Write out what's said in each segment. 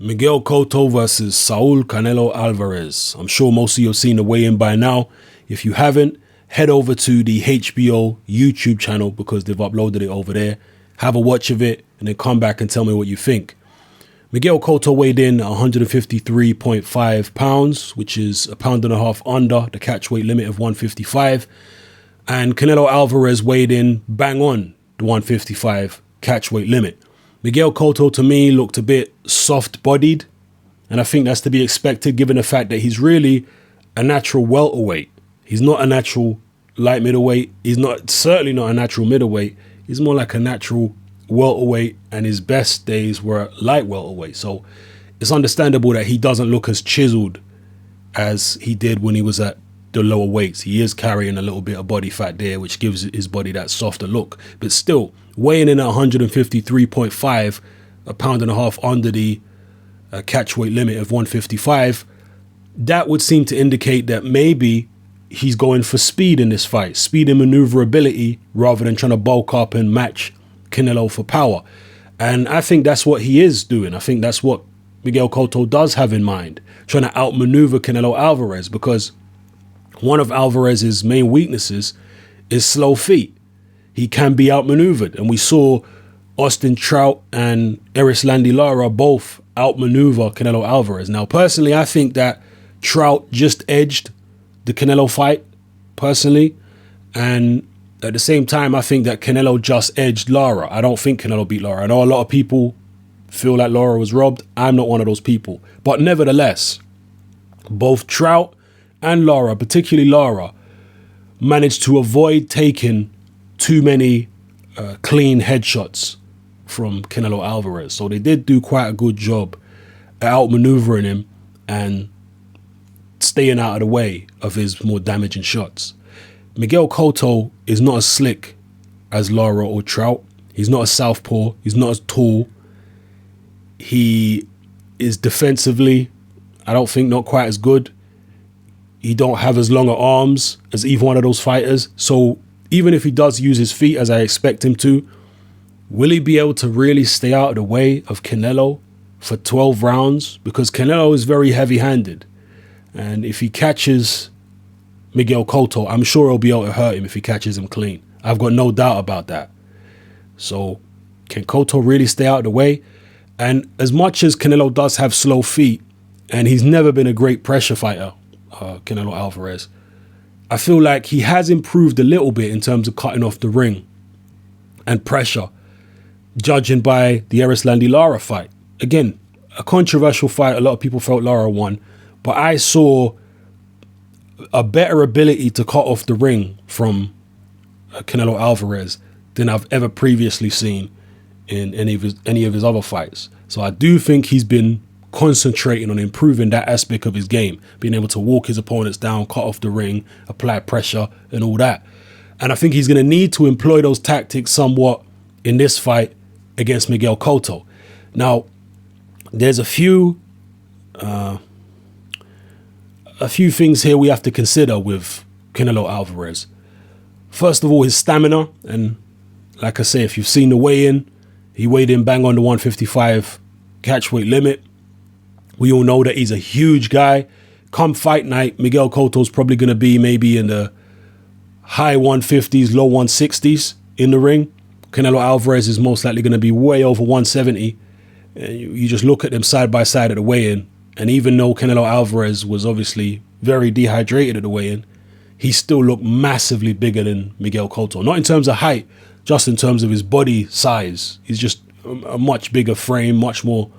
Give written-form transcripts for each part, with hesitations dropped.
Miguel Cotto versus Saul Canelo Alvarez. I'm sure most of you have seen the weigh-in by now. If you haven't, head over to the HBO YouTube channel because they've uploaded it over there. Have a watch of it and then come back and tell me what you think. Miguel Cotto weighed in 153.5 pounds, which is a pound and a half under the catch weight limit of 155. And Canelo Alvarez weighed in bang on the 155 catch weight limit. Miguel Cotto, to me, looked a bit soft-bodied, and I think that's to be expected given the fact that he's really a natural welterweight. He's not a natural light middleweight. He's certainly not a natural middleweight. He's more like a natural welterweight, and his best days were light welterweight. So it's understandable that he doesn't look as chiseled as he did when he was at the lower weights. He is carrying a little bit of body fat there, which gives his body that softer look. But still, weighing in at 153.5, a pound and a half under the catch weight limit of 155, that would seem to indicate that maybe he's going for speed in this fight, speed and maneuverability, rather than trying to bulk up and match Canelo for power. And I think that's what he is doing. I think that's what Miguel Cotto does have in mind, trying to outmaneuver Canelo Alvarez, because one of Alvarez's main weaknesses is slow feet. He can be outmaneuvered. And we saw Austin Trout and Erislandy Lara both outmaneuver Canelo Alvarez. Now, personally, I think that Trout just edged the Canelo fight, personally. And at the same time, I think that Canelo just edged Lara. I don't think Canelo beat Lara. I know a lot of people feel like Lara was robbed. I'm not one of those people. But nevertheless, both Trout and Lara, particularly Lara, managed to avoid taking too many clean headshots from Canelo Alvarez. So they did do quite a good job at outmaneuvering him and staying out of the way of his more damaging shots. Miguel Cotto is not as slick as Lara or Trout. He's not as southpaw. He's not as tall. He is defensively, I don't think, not quite as good. He don't have as long arms as either one of those fighters. So even if he does use his feet as I expect him to, will he be able to really stay out of the way of Canelo for 12 rounds? Because Canelo is very heavy-handed. And if he catches Miguel Cotto, I'm sure he'll be able to hurt him if he catches him clean. I've got no doubt about that. So can Cotto really stay out of the way? And as much as Canelo does have slow feet, and he's never been a great pressure fighter, Canelo Alvarez, I feel like he has improved a little bit in terms of cutting off the ring and pressure, judging by the Erislandy Lara fight. Again, a controversial fight. A lot of people felt Lara won, but I saw a better ability to cut off the ring from Canelo Alvarez than I've ever previously seen in any of his other fights. So I do think he's been concentrating on improving that aspect of his game, being able to walk his opponents down, cut off the ring, apply pressure and all that. And I think he's going to need to employ those tactics somewhat in this fight against Miguel Cotto. Now, there's a few things here we have to consider with Canelo Alvarez. First of all, his stamina. And like I say, if you've seen the weigh-in, he weighed in bang on the 155 catch weight limit. We all know that he's a huge guy. Come fight night, Miguel Cotto's probably going to be maybe in the high 150s, low 160s in the ring. Canelo Alvarez is most likely going to be way over 170. And you just look at them side by side at the weigh-in. And even though Canelo Alvarez was obviously very dehydrated at the weigh-in, he still looked massively bigger than Miguel Cotto. Not in terms of height, just in terms of his body size. He's just a much bigger frame, much more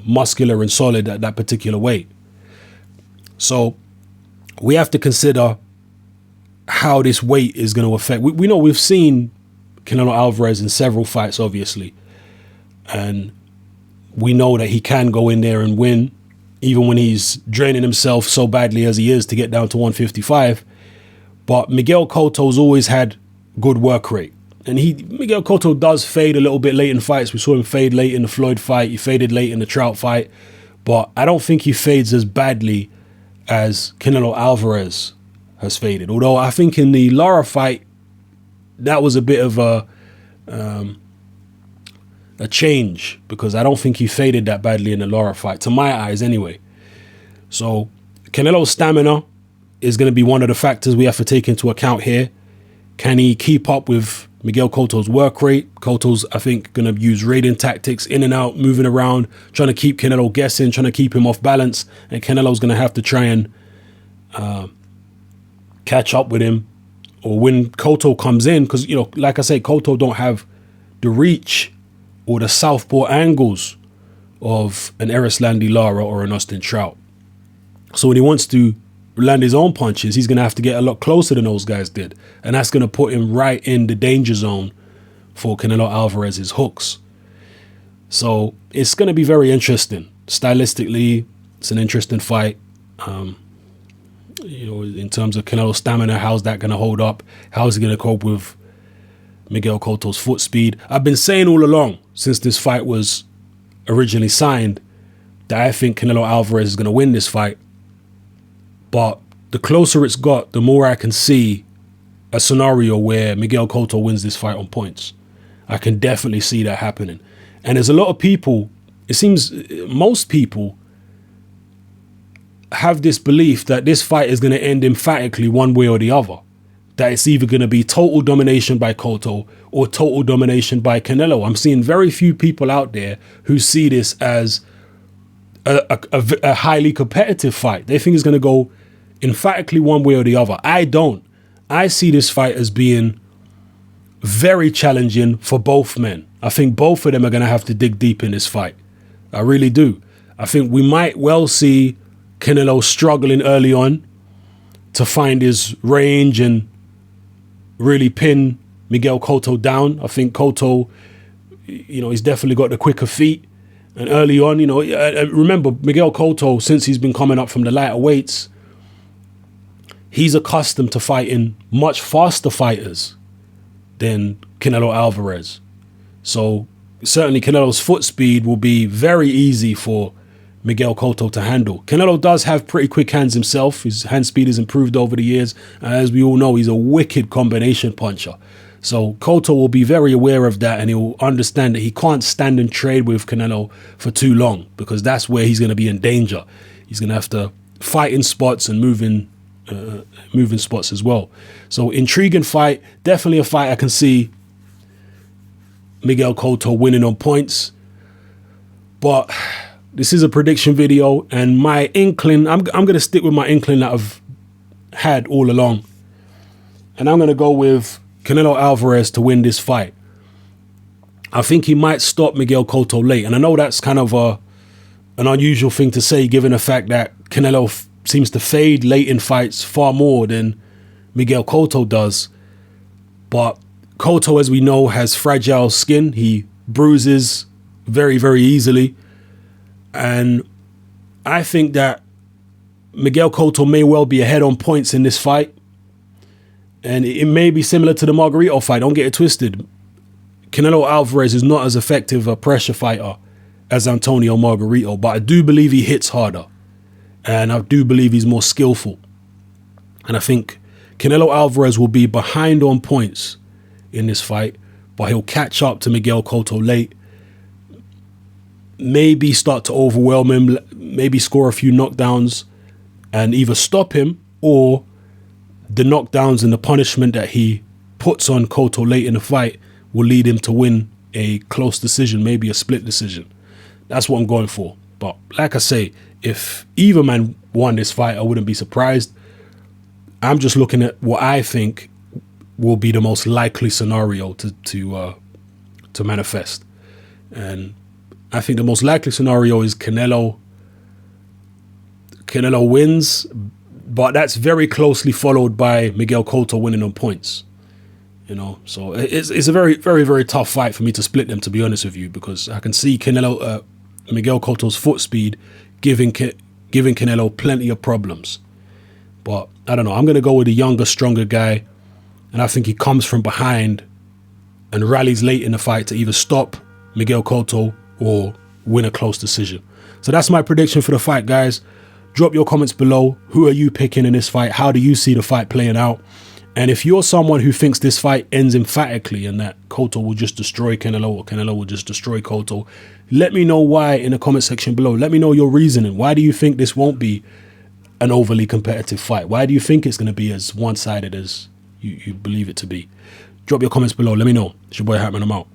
muscular and solid at that particular weight. So we have to consider how this weight is going to affect. We know we've seen Canelo Alvarez in several fights, obviously. And we know that he can go in there and win, even when he's draining himself so badly as he is to get down to 155. But Miguel Cotto's always had good work rate. And Miguel Cotto does fade a little bit late in fights. We saw him fade late in the Floyd fight. He faded late in the Trout fight. But I don't think he fades as badly as Canelo Alvarez has faded. Although I think in the Lara fight, that was a bit of a a change, because I don't think he faded that badly in the Lara fight, to my eyes anyway. So Canelo's stamina is going to be one of the factors we have to take into account here. Can he keep up with Miguel Cotto's work rate? Cotto's, I think, going to use raiding tactics, in and out, moving around, trying to keep Canelo guessing, trying to keep him off balance. And Canelo's going to have to try and catch up with him. Or when Cotto comes in, because, you know, like I say, Cotto don't have the reach or the southpaw angles of an Erislandy Lara or an Austin Trout. So when he wants to land his own punches, he's going to have to get a lot closer than those guys did. And that's going to put him right in the danger zone for Canelo Alvarez's hooks. So it's going to be very interesting. Stylistically, it's an interesting fight. You know, in terms of Canelo's stamina, how's that going to hold up? How's he going to cope with Miguel Cotto's foot speed? I've been saying all along, since this fight was originally signed, that I think Canelo Alvarez is going to win this fight. But the closer it's got, the more I can see a scenario where Miguel Cotto wins this fight on points. I can definitely see that happening. And there's a lot of people, it seems most people have this belief that this fight is going to end emphatically one way or the other. That it's either going to be total domination by Cotto or total domination by Canelo. I'm seeing very few people out there who see this as a highly competitive fight. They think it's going to go emphatically one way or the other. I don't. I see this fight as being very challenging for both men. I think both of them are going to have to dig deep in this fight. I really do. I think we might well see Canelo struggling early on to find his range and really pin Miguel Cotto down. I think Cotto, you know, he's definitely got the quicker feet. And early on, you know, remember Miguel Cotto, since he's been coming up from the lighter weights, he's accustomed to fighting much faster fighters than Canelo Alvarez. So certainly Canelo's foot speed will be very easy for Miguel Cotto to handle. Canelo does have pretty quick hands himself. His hand speed has improved over the years. As we all know, he's a wicked combination puncher. So Cotto will be very aware of that, and he'll understand that he can't stand and trade with Canelo for too long, because that's where he's going to be in danger. He's going to have to fight in spots and move in spots as well. So intriguing fight. Definitely a fight I can see Miguel Cotto winning on points. But this is a prediction video, and my inkling, I'm going to stick with my inkling that I've had all along. And I'm going to go with Canelo Alvarez to win this fight. I think he might stop Miguel Cotto late. And I know that's kind of an unusual thing to say, given the fact that Canelo seems to fade late in fights far more than Miguel Cotto does. But Cotto, as we know, has fragile skin. He bruises very, very easily. And I think that Miguel Cotto may well be ahead on points in this fight. And it may be similar to the Margarito fight. Don't get it twisted. Canelo Alvarez is not as effective a pressure fighter as Antonio Margarito, but I do believe he hits harder. And I do believe he's more skillful. And I think Canelo Alvarez will be behind on points in this fight, but he'll catch up to Miguel Cotto late. Maybe start to overwhelm him, maybe score a few knockdowns and either stop him, or the knockdowns and the punishment that he puts on Cotto late in the fight will lead him to win a close decision, maybe a split decision. That's what I'm going for. But like I say, if either man won this fight, I wouldn't be surprised. I'm just looking at what I think will be the most likely scenario to manifest. And I think the most likely scenario is Canelo wins, but that's very closely followed by Miguel Cotto winning on points. You know, so it's a very, very, very tough fight for me to split them, to be honest with you, because I can see Miguel Cotto's foot speed giving Canelo plenty of problems. But I don't know. I'm going to go with a younger, stronger guy, and I think he comes from behind and rallies late in the fight to either stop Miguel Cotto or win a close decision. So that's my prediction for the fight, guys. Drop your comments below. Who are you picking in this fight? How do you see the fight playing out? And if you're someone who thinks this fight ends emphatically and that Cotto will just destroy Canelo or Canelo will just destroy Cotto, let me know why in the comment section below. Let me know your reasoning. Why do you think this won't be an overly competitive fight? Why do you think it's going to be as one-sided as you believe it to be? Drop your comments below. Let me know. It's your boy Hatman. I'm out.